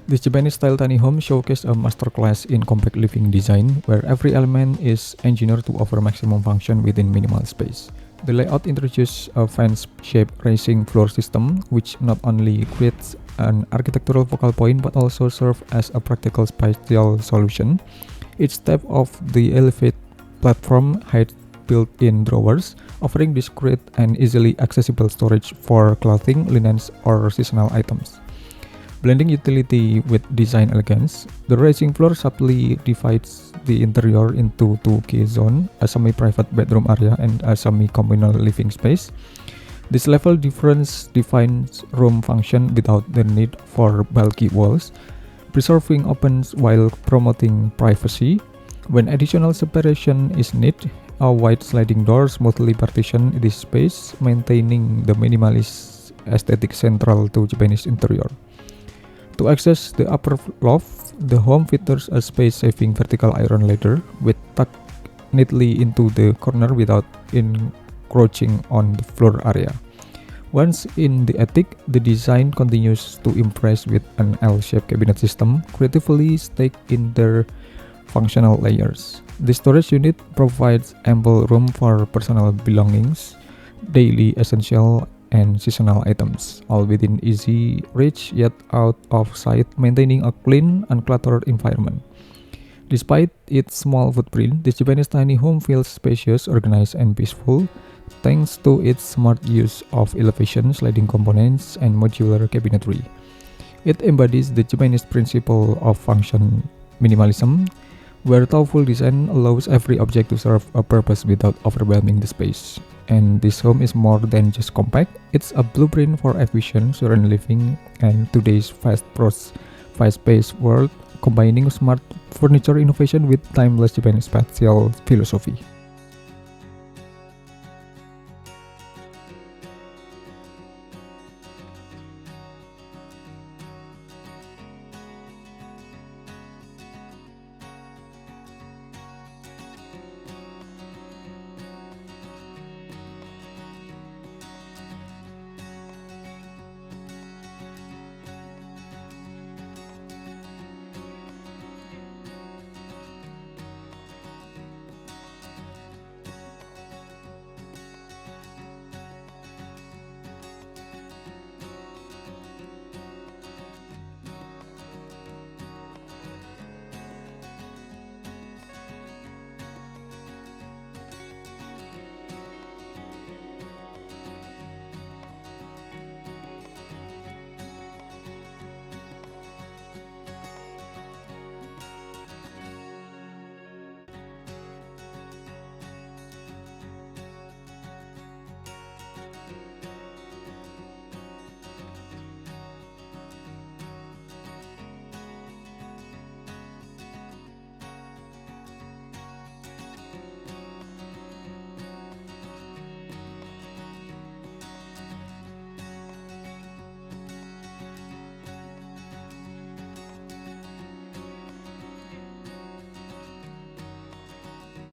This Japanese-style tiny home showcased a masterclass in compact living design, where every element is engineered to offer maximum function within minimal space. The layout introduces a fan-shaped raising floor system, which not only creates an architectural focal point but also serves as a practical spatial solution. Each step of the elevated platform hides built-in drawers, offering discreet and easily accessible storage for clothing, linens, or seasonal items. Blending utility with design elegance, the racing floor subtly divides the interior into two key zones, a semi-private bedroom area and a semi-communal living space. This level difference defines room function without the need for bulky walls, preserving openness while promoting privacy. When additional separation is needed, a wide sliding door smoothly partitions this space, maintaining the minimalist aesthetic central to Japanese interior. To access the upper loft, the home features a space-saving vertical iron ladder, which tucked neatly into the corner without encroaching on the floor area. Once in the attic, the design continues to impress with an L-shaped cabinet system, creatively stacked in their functional layers. The storage unit provides ample room for personal belongings, daily essentials, and seasonal items, all within easy reach yet out of sight, maintaining a clean, uncluttered environment. Despite its small footprint, this Japanese tiny home feels spacious, organized, and peaceful, thanks to its smart use of elevation, sliding components, and modular cabinetry. It embodies the Japanese principle of function minimalism, where thoughtful design allows every object to serve a purpose without overwhelming the space. And this home is more than just compact, it's a blueprint for efficient, serene living and today's fast-paced world, combining smart furniture innovation with timeless Japanese spatial philosophy.